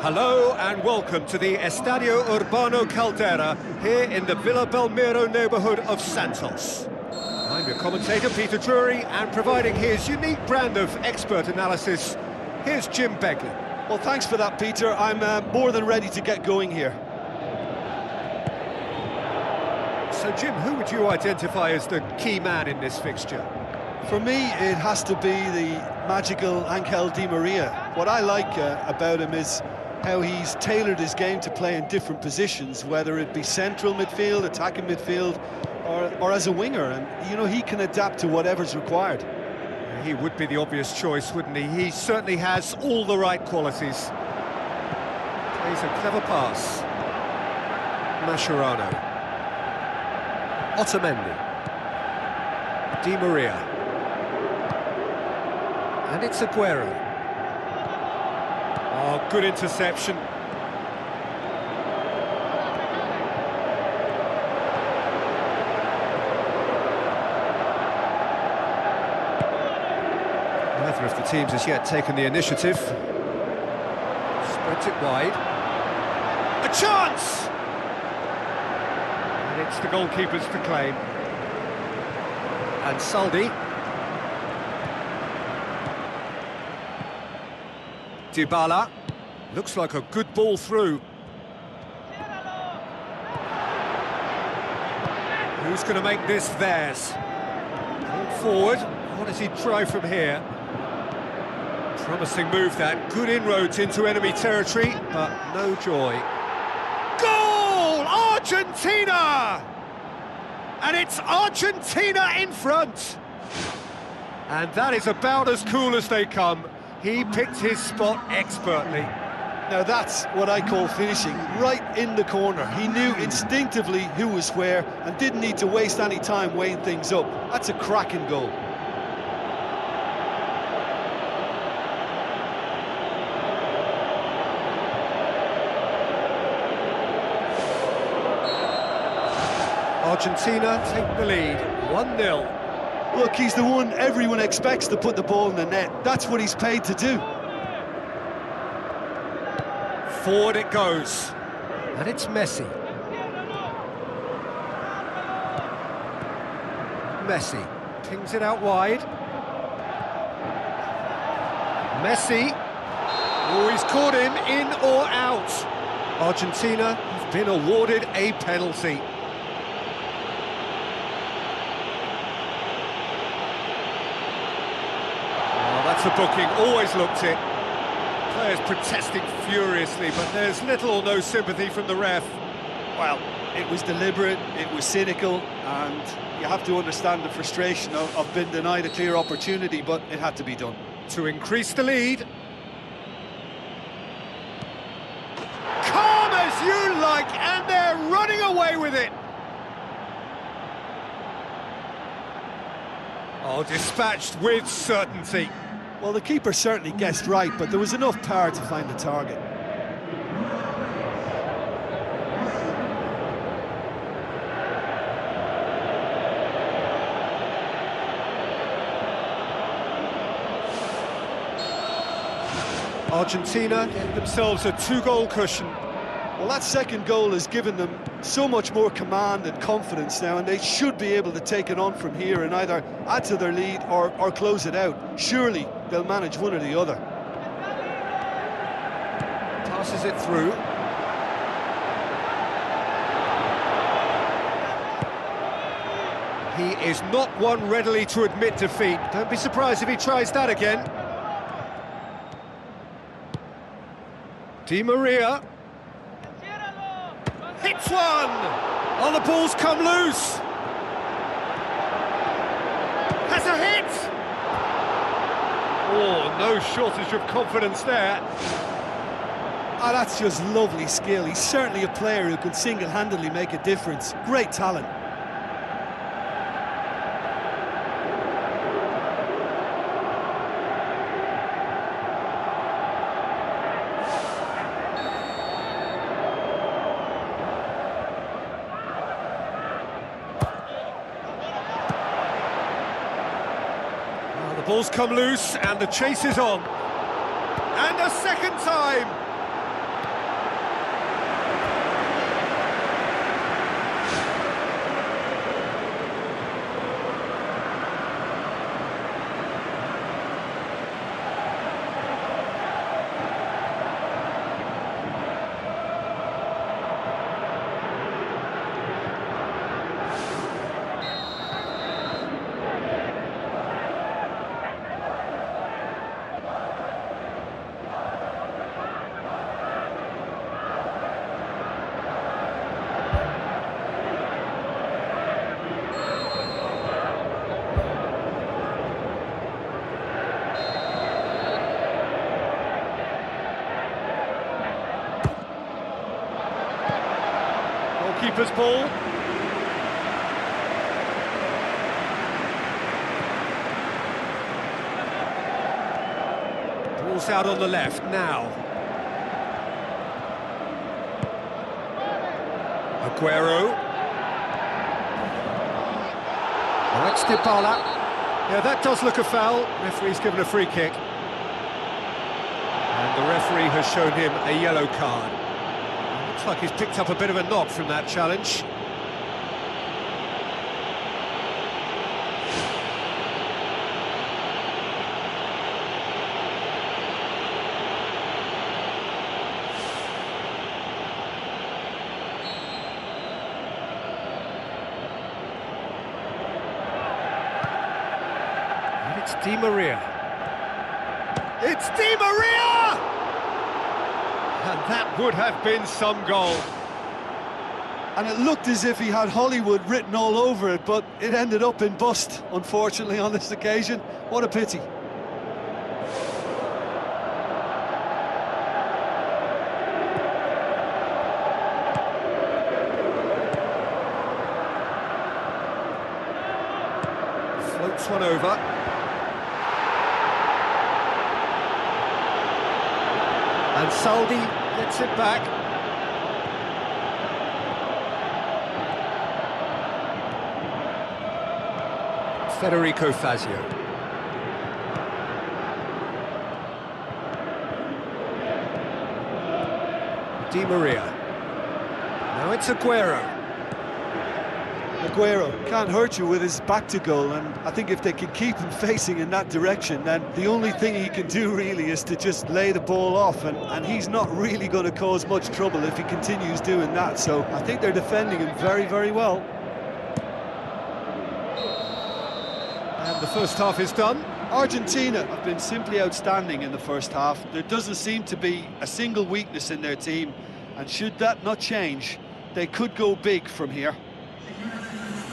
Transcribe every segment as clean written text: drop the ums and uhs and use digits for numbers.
Hello and welcome to the Estadio Urbano Caldera here in the Villa Belmiro neighbourhood of Santos. I'm your commentator Peter Drury, and providing his unique brand of expert analysis, here's Jim Begley. Well, thanks for that, Peter. I'm more than ready to get going here. So Jim, who would you identify as the key man in this fixture? For me, it has to be the magical Angel Di Maria. What I like about him is how he's tailored his game to play in different positions, whether it be central midfield, attacking midfield, or as a winger. And, you know, he can adapt to whatever's required. He would be the obvious choice, wouldn't he? He certainly has all the right qualities. Plays a clever pass. Mascherano. Otamendi. Di Maria. And it's Aguero. Oh, good interception. Neither of the teams has yet taken the initiative. Spreads it wide. A chance! And it's the goalkeepers to claim. And Saldi. Dybala. Looks like a good ball through. Who's going to make this theirs? Ball forward. What does he try from here? Promising move that. Good inroads into enemy territory, but no joy. Goal! Argentina! And it's Argentina in front! And that is about as cool as they come. He picked his spot expertly. Now that's what I call finishing, right in the corner. He knew instinctively who was where and didn't need to waste any time weighing things up. That's a cracking goal. Argentina take the lead, 1-0. Look, he's the one everyone expects to put the ball in the net. That's what he's paid to do. Forward it goes. And it's Messi. Messi pings it out wide. Messi. Oh, he's caught him in or out. Argentina have been awarded a penalty. That's a booking, always looked it. Players protesting furiously, but there's little or no sympathy from the ref. Well, it was deliberate, it was cynical, and you have to understand the frustration of being denied a clear opportunity, but it had to be done. To increase the lead. Calm as you like, and they're running away with it. Oh, dispatched with certainty. Well, the keeper certainly guessed right, but there was enough power to find the target. Argentina get themselves a two-goal cushion. Well, that second goal has given them so much more command and confidence now, and they should be able to take it on from here and either add to their lead or close it out. Surely they'll manage one or the other. Passes it through. He is not one readily to admit defeat. Don't be surprised if he tries that again. Di Maria. Hits one! Oh, the ball's come loose! Has a hit! Oh, no shortage of confidence there. Ah, that's just lovely skill. He's certainly a player who can single-handedly make a difference. Great talent. The ball's come loose and the chase is on. And a second time. keeper's ball. Ball's out on the left now. Aguero. Now it's Dybala. Yeah, that does look a foul. Referee's given a free kick. And the referee has shown him a yellow card. Looks like he's picked up a bit of a knock from that challenge. It's Di Maria. It's Di Maria! And that would have been some goal. And it looked as if he had Hollywood written all over it, but it ended up in bust, unfortunately, on this occasion. What a pity. Floats one over. And Saldi gets it back. Federico Fazio. Di Maria. Now it's Aguero. Aguero can't hurt you with his back to goal, and I think if they can keep him facing in that direction, then the only thing he can do really is to just lay the ball off, and he's not really going to cause much trouble if he continues doing that. So I think they're defending him very, very well. And the first half is done. Argentina have been simply outstanding in the first half. There doesn't seem to be a single weakness in their team, and should that not change, they could go big from here.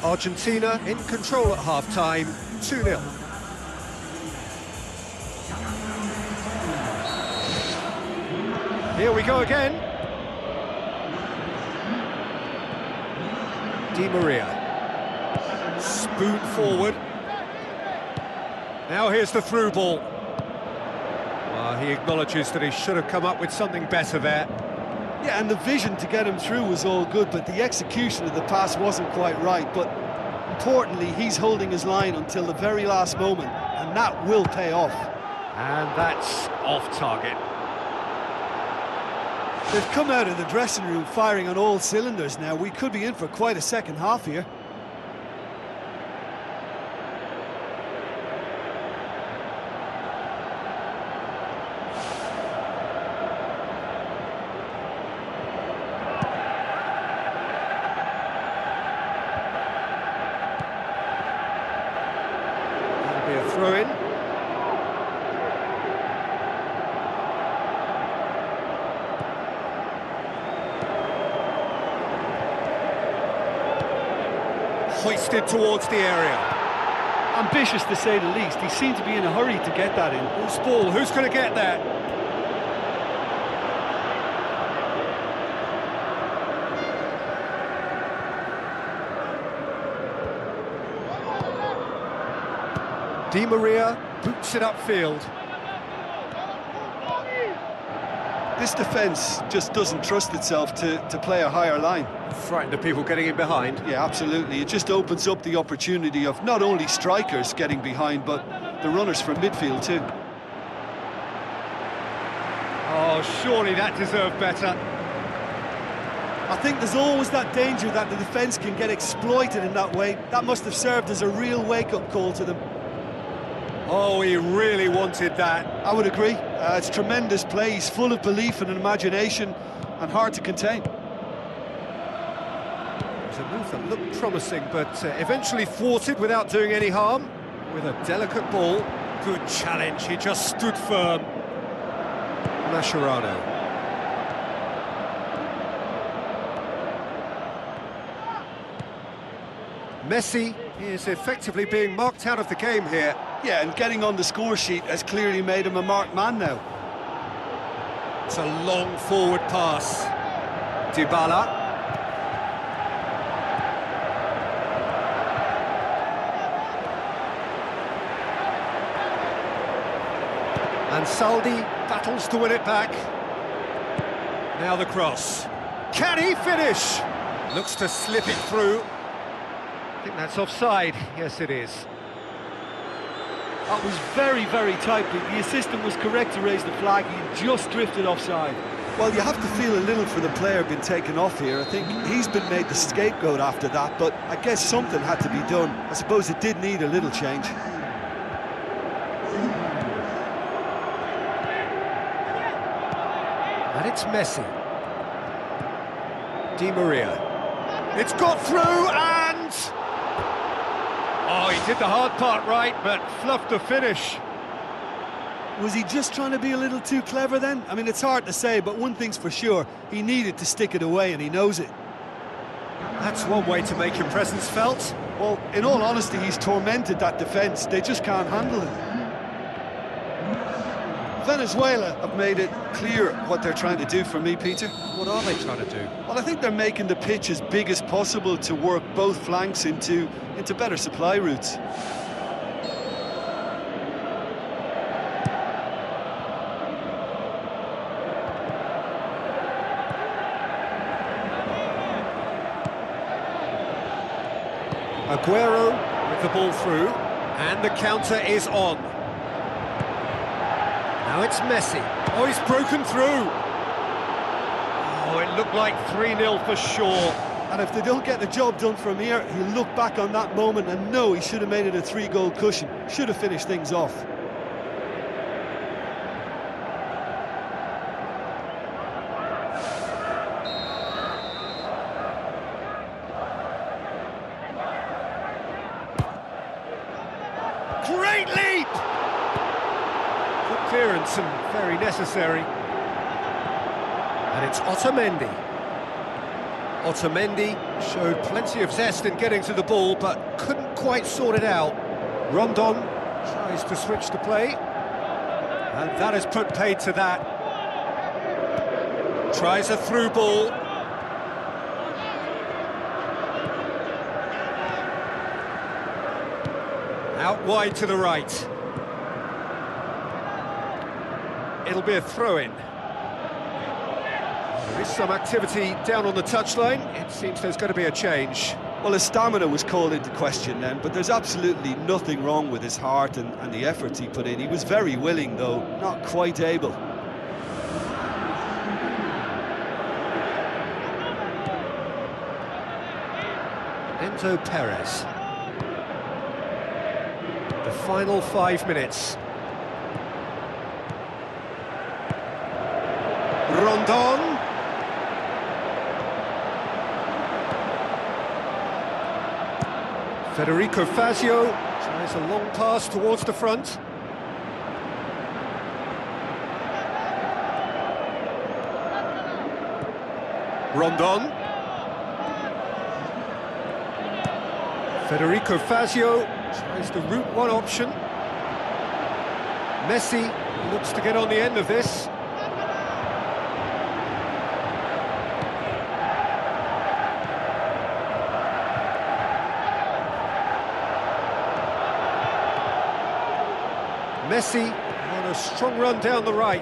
Argentina in control at half-time, 2-0. Here we go again. Di Maria. Spoon forward. Now here's the through ball. Well, he acknowledges that he should have come up with something better there. Yeah, and the vision to get him through was all good, but the execution of the pass wasn't quite right. But importantly, he's holding his line until the very last moment, and that will pay off. And that's off target. They've come out of the dressing room firing on all cylinders now. We could be in for quite a second half here. Be a throw-in. Hoisted towards the area. Ambitious to say the least. He seemed to be in a hurry to get that in. Who's ball? Who's going to get that? Di Maria boots it upfield. This defence just doesn't trust itself to play a higher line. Frightened of people getting in behind. Yeah, absolutely. It just opens up the opportunity of not only strikers getting behind, but the runners from midfield too. Oh, surely that deserved better. I think there's always that danger that the defence can get exploited in that way. That must have served as a real wake-up call to them. Oh, he really wanted that. I would agree. It's tremendous play. He's full of belief and imagination and hard to contain. It was a move that looked promising, but eventually thwarted without doing any harm. With a delicate ball. Good challenge. He just stood firm. Mascherano. Messi is effectively being marked out of the game here. Yeah, and getting on the score sheet has clearly made him a marked man now. It's a long forward pass. Dybala. And Saldi battles to win it back. Now the cross. Can he finish? Looks to slip it through. I think that's offside. Yes, it is. That was very, very tight. The assistant was correct to raise the flag. He just drifted offside. Well, you have to feel a little for the player being taken off here. I think he's been made the scapegoat after that, but I guess something had to be done. I suppose it did need a little change. And it's Messi. Di Maria. It's got through and... Oh, he did the hard part right, but fluffed the finish. Was he just trying to be a little too clever then? I mean, it's hard to say, but one thing's for sure, he needed to stick it away and he knows it. That's one way to make your presence felt. Well, in all honesty, he's tormented that defence. They just can't handle him. Venezuela have made it clear what they're trying to do for me, Peter. What are they trying to do? Well, I think they're making the pitch as big as possible to work both flanks into better supply routes. Aguero with the ball through, and the counter is on. Now it's Messi. Oh, he's broken through. Oh, it looked like 3-0 for sure. And if they don't get the job done from here, he'll look back on that moment and know he should have made it a 3-goal cushion. Should have finished things off. Great leap! Good clearance and very necessary. And it's Otamendi. Otamendi showed plenty of zest in getting to the ball, but couldn't quite sort it out. Rondon tries to switch the play, and that has put paid to that. Tries a through ball. Out wide to the right. It'll be a throw-in. There is some activity down on the touchline. It seems there's going to be a change. Well, his stamina was called into question then, but there's absolutely nothing wrong with his heart and the efforts he put in. He was very willing, though, not quite able. Enzo Perez. The final 5 minutes. Rondon. Federico Fazio tries a long pass towards the front. Rondon. Federico Fazio tries the route one option. Messi looks to get on the end of this. Messi on a strong run down the right.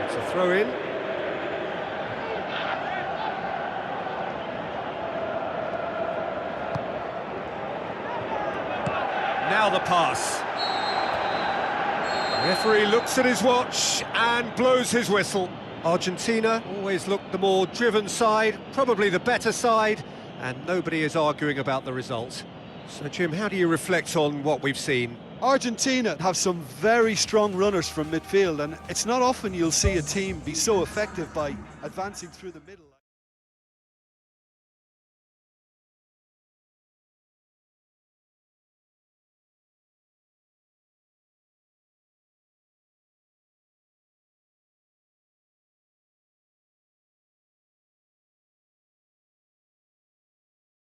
It's a throw-in. Now the pass. The referee looks at his watch and blows his whistle. Argentina always looked the more driven side, probably the better side, and nobody is arguing about the result. So, Jim, how do you reflect on what we've seen? Argentina have some very strong runners from midfield, and it's not often you'll see a team be so effective by advancing through the middle.